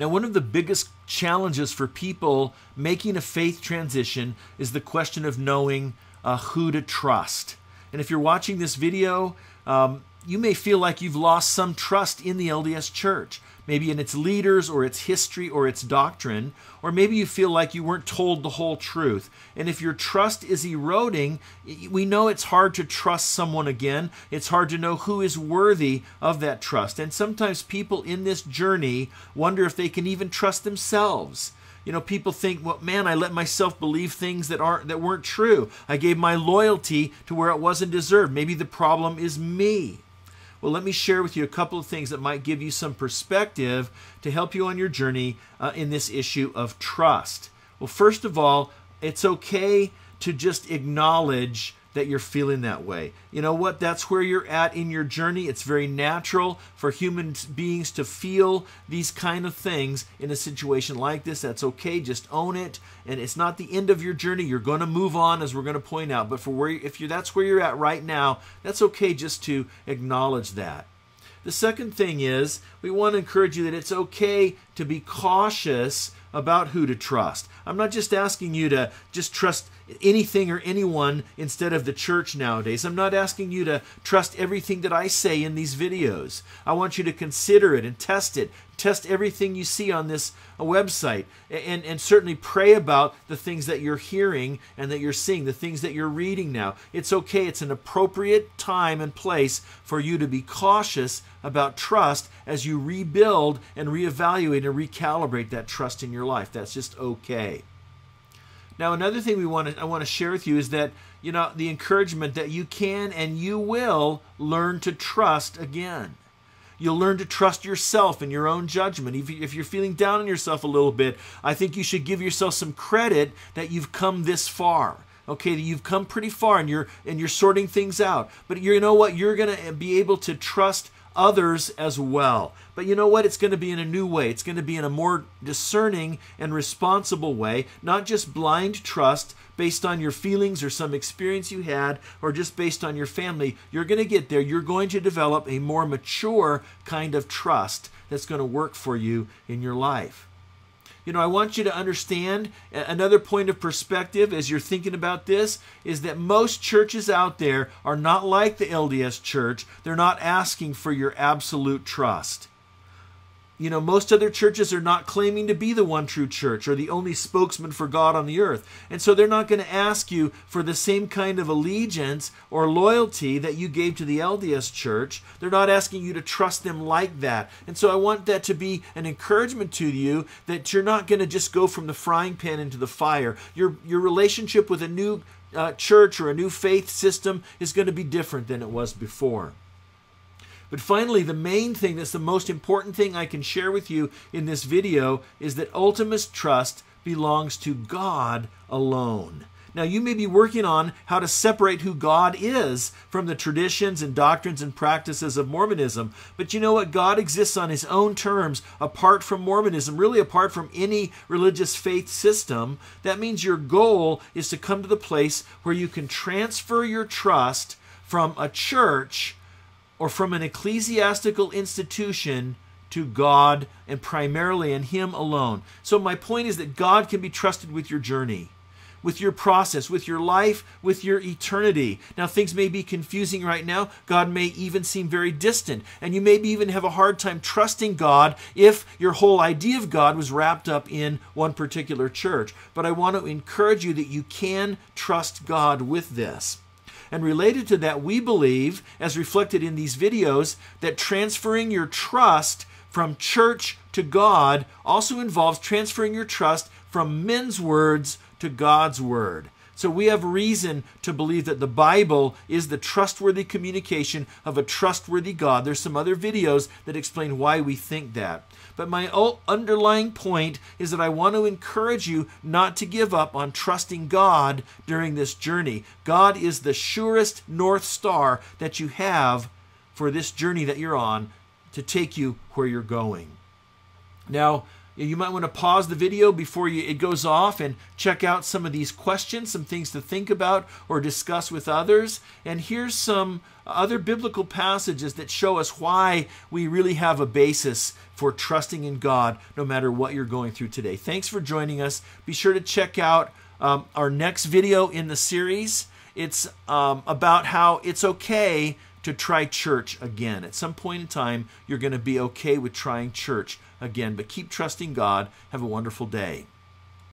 Now, one of the biggest challenges for people making a faith transition is the question of knowing who to trust. And if you're watching this video, you may feel like you've lost some trust in the LDS Church, maybe in its leaders or its history or its doctrine, or maybe you feel like you weren't told the whole truth. And if your trust is eroding, we know it's hard to trust someone again. It's hard to know who is worthy of that trust. And sometimes people in this journey wonder if they can even trust themselves. You know, people think, well, man, I let myself believe things that weren't true. I gave my loyalty to where it wasn't deserved. Maybe the problem is me. Well, let me share with you a couple of things that might give you some perspective to help you on your journey in this issue of trust. Well, first of all, it's okay to just acknowledge that you're feeling that way. You know what? That's where you're at in your journey. It's very natural for human beings to feel these kind of things in a situation like this. That's okay. Just own it. And it's not the end of your journey. You're going to move on, as we're going to point out. But that's where you're at right now, that's okay just to acknowledge that. The second thing is, we want to encourage you that it's okay to be cautious about who to trust. I'm not just asking you to just trust anything or anyone instead of the church nowadays. I'm not asking you to trust everything that I say in these videos. I want you to consider it and test it. Test everything you see on this website, and certainly pray about the things that you're hearing and that you're seeing, the things that you're reading now. It's okay. It's an appropriate time and place for you to be cautious about trust as you rebuild and reevaluate and recalibrate that trust in your life. That's just okay. Now, another thing I want to share with you is that, you know, the encouragement that you can and you will learn to trust again. You'll learn to trust yourself and your own judgment. If you're feeling down on yourself a little bit, I think you should give yourself some credit that you've come this far. Okay, that you've come pretty far and you're sorting things out. But you know what? You're going to be able to trust others as well. But you know what? It's going to be in a new way. It's going to be in a more discerning and responsible way, not just blind trust based on your feelings or some experience you had or just based on your family. You're going to get there. You're going to develop a more mature kind of trust that's going to work for you in your life. You know, I want you to understand another point of perspective as you're thinking about this is that most churches out there are not like the LDS Church. They're not asking for your absolute trust. You know, most other churches are not claiming to be the one true church or the only spokesman for God on the earth. And so they're not going to ask you for the same kind of allegiance or loyalty that you gave to the LDS Church. They're not asking you to trust them like that. And so I want that to be an encouragement to you that you're not going to just go from the frying pan into the fire. Your relationship with a new church or a new faith system is going to be different than it was before. But finally, the main thing that's the most important thing I can share with you in this video is that ultimate trust belongs to God alone. Now, you may be working on how to separate who God is from the traditions and doctrines and practices of Mormonism. But you know what? God exists on His own terms, apart from Mormonism, really apart from any religious faith system. That means your goal is to come to the place where you can transfer your trust from a church or from an ecclesiastical institution to God and primarily in Him alone. So my point is that God can be trusted with your journey, with your process, with your life, with your eternity. Now, things may be confusing right now. God may even seem very distant, and you maybe even have a hard time trusting God if your whole idea of God was wrapped up in one particular church. But I want to encourage you that you can trust God with this. And related to that, we believe, as reflected in these videos, that transferring your trust from church to God also involves transferring your trust from men's words to God's word. So we have reason to believe that the Bible is the trustworthy communication of a trustworthy God. There's some other videos that explain why we think that. But my underlying point is that I want to encourage you not to give up on trusting God during this journey. God is the surest North Star that you have for this journey that you're on to take you where you're going. Now, You might want to pause the video before it goes off and check out some of these questions, some things to think about or discuss with others. And here's some other biblical passages that show us why we really have a basis for trusting in God no matter what you're going through today. Thanks for joining us. Be sure to check out our next video in the series. It's about how it's okay to try church again. At some point in time, you're going to be okay with trying church again. But keep trusting God. Have a wonderful day.